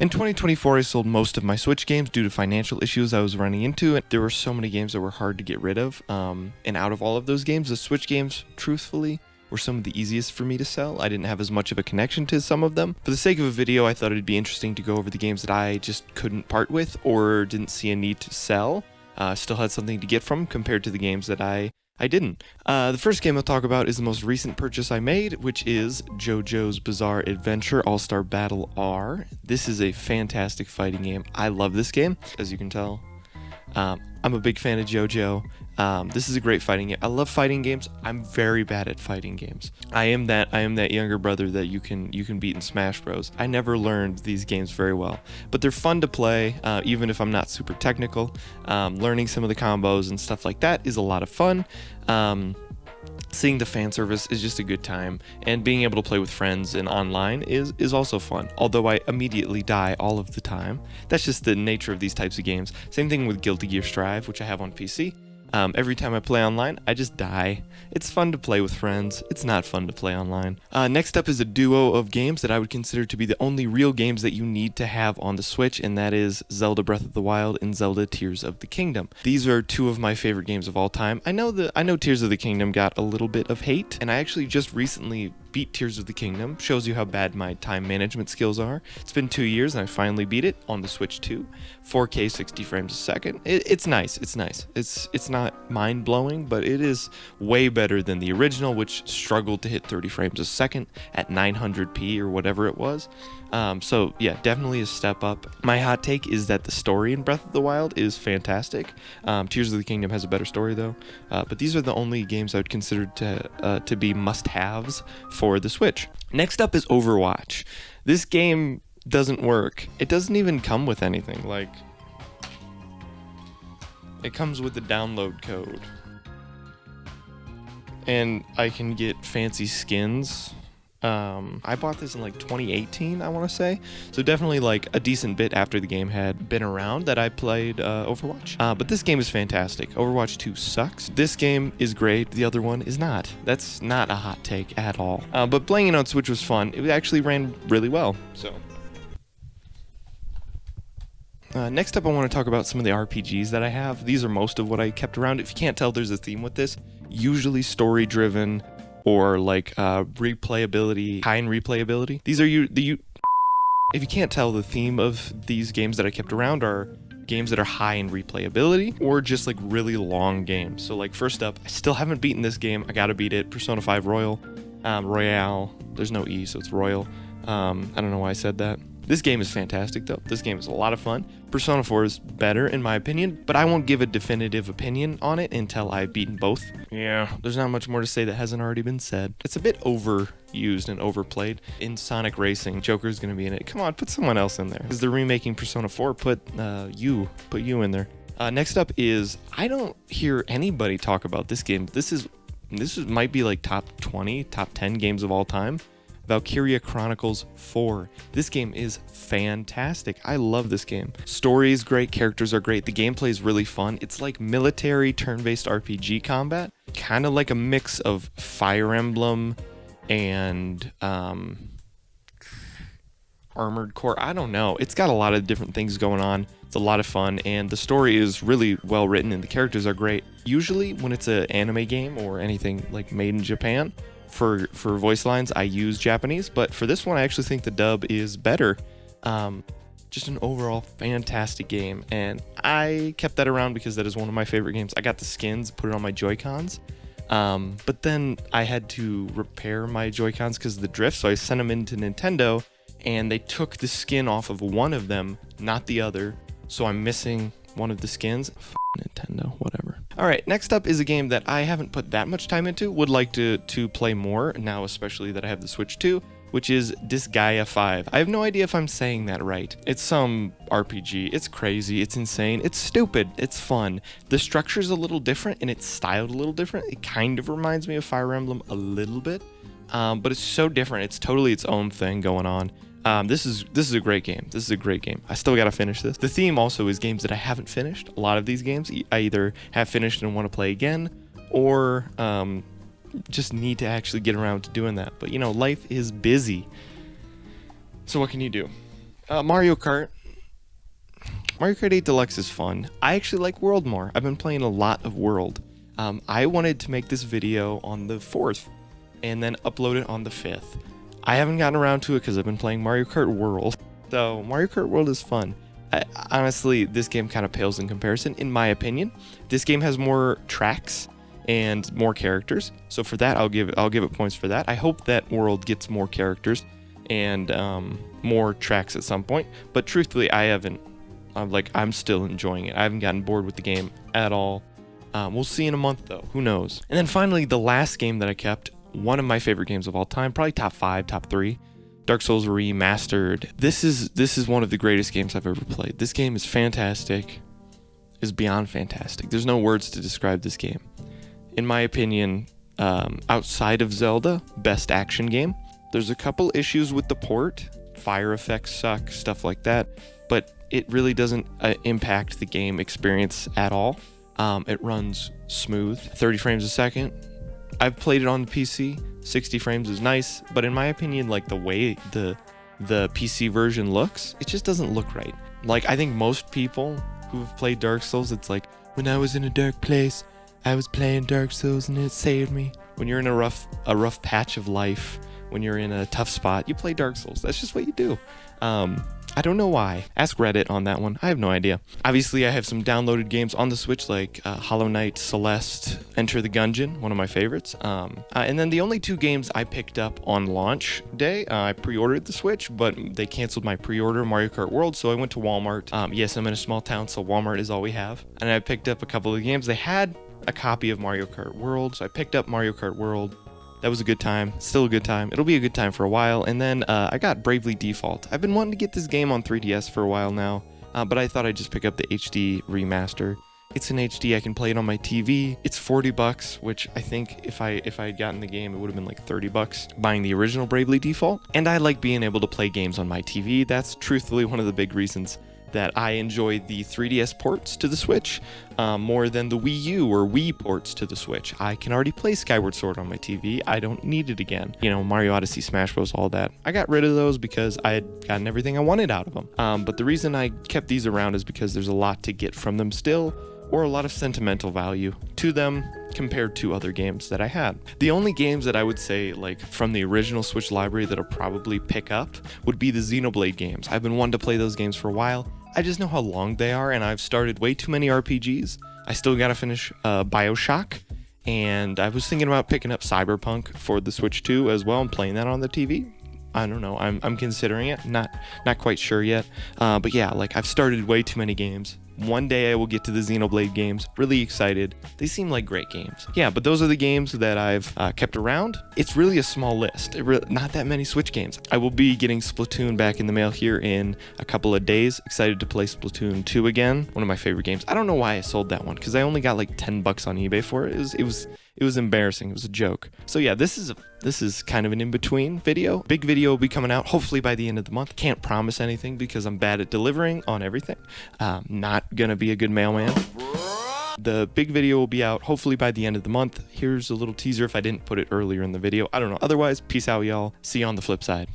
In 2024, I sold most of my Switch games due to financial issues I was running into, and there were so many games that were hard to get rid of. And out of all of those games, the Switch games, truthfully, were some of the easiest for me to sell. I didn't have as much of a connection to some of them. For the sake of a video, I thought it'd be interesting to go over the games that I just couldn't part with or didn't see a need to sell. Still had something to get from compared to the games that I didn't. The first game I'll talk about is the most recent purchase I made, which is JoJo's Bizarre Adventure All-Star Battle R. This is a fantastic fighting game. I love this game, as you can tell. I'm a big fan of JoJo. This is a great fighting game. I love fighting games. I'm very bad at fighting games. I am that younger brother that you can beat in Smash Bros. I never learned these games very well, but they're fun to play, even if I'm not super technical. Learning some of the combos and stuff like that is a lot of fun. Seeing the fan service is just a good time, and being able to play with friends and online is also fun, although I immediately die all of the time. That's just the nature of these types of games. Same thing with Guilty Gear Strive, which I have on PC. Every time I play online, I just die. It's fun to play with friends. It's not fun to play online. Next up is a duo of games that I would consider to be the only real games that you need to have on the Switch, and that is Zelda Breath of the Wild and Zelda Tears of the Kingdom. These are two of my favorite games of all time. I know Tears of the Kingdom got a little bit of hate, and I actually just recently beat Tears of the Kingdom. Shows you how bad my time management skills are. It's been 2 years and I finally beat it on the Switch 2. 4K 60 frames a second. It's nice. It's not mind-blowing, but it is way better than the original, which struggled to hit 30 frames a second at 900p or whatever it was. So yeah, definitely a step up. My hot take is that the story in Breath of the Wild is fantastic. Tears of the Kingdom has a better story though. But these are the only games I would consider to be must-haves for the Switch. Next up is Overwatch. This game doesn't work. It doesn't even come with anything. Like, it comes with the download code. And I can get fancy skins. I bought this in like 2018, I want to say. So definitely like a decent bit after the game had been around that I played Overwatch. But this game is fantastic. Overwatch 2 sucks. This game is great. The other one is not. That's not a hot take at all. But playing it on Switch was fun. It actually ran really well. So. Next up, I want to talk about some of the RPGs that I have. These are most of what I kept around. If you can't tell, there's a theme with this. Usually story-driven or like replayability, high in replayability. These are if you can't tell, the theme of these games that I kept around are games that are high in replayability or just like really long games. So like first up, I still haven't beaten this game. I gotta beat it. Persona 5 Royal, Royale. There's no E, so it's Royal. I don't know why I said that. This game is fantastic though. This game is a lot of fun. Persona 4 is better in my opinion, but I won't give a definitive opinion on it until I've beaten both. Yeah, there's not much more to say that hasn't already been said. It's a bit overused and overplayed. In Sonic Racing, Joker's gonna be in it. Come on, put someone else in there. Because they're remaking Persona 4, put you in there. Next up is, I don't hear anybody talk about this game. This might be like top 20, top 10 games of all time. Valkyria Chronicles 4. This game is fantastic. I love this game. Story is great, characters are great, the gameplay is really fun. It's like military turn-based RPG combat, kind of like a mix of Fire Emblem and Armored Core. I don't know. It's got a lot of different things going on. It's a lot of fun, and the story is really well written, and the characters are great. Usually, when it's an anime game or anything like made in Japan, for voice lines, I use Japanese, but for this one, I actually think the dub is better. Just an overall fantastic game, and I kept that around because that is one of my favorite games. I got the skins, put it on my Joy-Cons, but then I had to repair my Joy-Cons because of the drift, so I sent them into Nintendo, and they took the skin off of one of them, not the other, so I'm missing one of the skins. Nintendo, whatever. Alright, next up is a game that I haven't put that much time into, would like to play more, now especially that I have the Switch 2, which is Disgaea 5. I have no idea if I'm saying that right. It's some RPG, it's crazy, it's insane, it's stupid, it's fun. The structure's a little different and it's styled a little different. It kind of reminds me of Fire Emblem a little bit, but it's so different, it's totally its own thing going on. This is a great game. This is a great game. I still gotta finish this. The theme also is games that I haven't finished. A lot of these games I either have finished and want to play again, or just need to actually get around to doing that. But you know, life is busy. So what can you do? Mario Kart. Mario Kart 8 Deluxe is fun. I actually like World more. I've been playing a lot of World. I wanted to make this video on the 4th and then upload it on the 5th. I haven't gotten around to it because I've been playing Mario Kart World. So Mario Kart World is fun. Honestly, this game kind of pales in comparison, in my opinion. This game has more tracks and more characters. So for that, I'll give it points for that. I hope that World gets more characters and more tracks at some point. But truthfully, I'm still enjoying it. I haven't gotten bored with the game at all. We'll see in a month though, who knows. And then finally, the last game that I kept, one of my favorite games of all time, probably top 5, top 3, Dark Souls Remastered. This is one of the greatest games I've ever played. This game is fantastic, is beyond fantastic. There's no words to describe this game. In my opinion, outside of Zelda, best action game. There's a couple issues with the port. Fire effects suck, stuff like that, but it really doesn't impact the game experience at all. It runs smooth, 30 frames a second. I've played it on the PC. 60 frames is nice, but in my opinion, like the way the PC version looks, it just doesn't look right. Like, I think most people who've played Dark Souls, it's like, when I was in a dark place, I was playing Dark Souls and it saved me. When you're in a rough patch of life, when you're in a tough spot, you play Dark Souls. That's just what you do. I don't know why. Ask Reddit on that one. I have no idea. Obviously, I have some downloaded games on the Switch like Hollow Knight, Celeste, Enter the Gungeon, one of my favorites. And then the only 2 games I picked up on launch day, I pre-ordered the Switch, but they canceled my pre-order, Mario Kart World, so I went to Walmart. Yes, I'm in a small town, so Walmart is all we have. And I picked up a couple of games. They had a copy of Mario Kart World, so I picked up Mario Kart World. That was a good time. Still a good time. It'll be a good time for a while. And then I got Bravely Default. I've been wanting to get this game on 3DS for a while now, but I thought I'd just pick up the HD remaster. It's in HD. I can play it on my TV. It's $40, which I think if I had gotten the game, it would have been like $30 buying the original Bravely Default. And I like being able to play games on my TV. That's truthfully one of the big reasons that I enjoy the 3DS ports to the Switch more than the Wii U or Wii ports to the Switch. I can already play Skyward Sword on my TV. I don't need it again. You know, Mario Odyssey, Smash Bros, all that. I got rid of those because I had gotten everything I wanted out of them. But the reason I kept these around is because there's a lot to get from them still, or a lot of sentimental value to them compared to other games that I had. The only games that I would say, like, from the original Switch library that I'll probably pick up would be the Xenoblade games. I've been wanting to play those games for a while. I just know how long they are, and I've started way too many RPGs. I still gotta finish BioShock, and I was thinking about picking up Cyberpunk for the Switch 2 as well and playing that on the TV. I don't know. I'm considering it. Not quite sure yet. But yeah, like, I've started way too many games. One day I will get to the Xenoblade games. Really excited. They seem like great games. Yeah, but those are the games that I've kept around. It's really a small list. Not that many Switch games. I will be getting Splatoon back in the mail here in a couple of days. Excited to play Splatoon 2 again. One of my favorite games. I don't know why I sold that one, because I only got like $10 on eBay for it. It was embarrassing. It was a joke. So yeah, this is kind of an in-between video. Big video will be coming out hopefully by the end of the month. Can't promise anything because I'm bad at delivering on everything. Not gonna be a good mailman. The big video will be out hopefully by the end of the month. Here's a little teaser if I didn't put it earlier in the video. I don't know. Otherwise, peace out, y'all. See you on the flip side.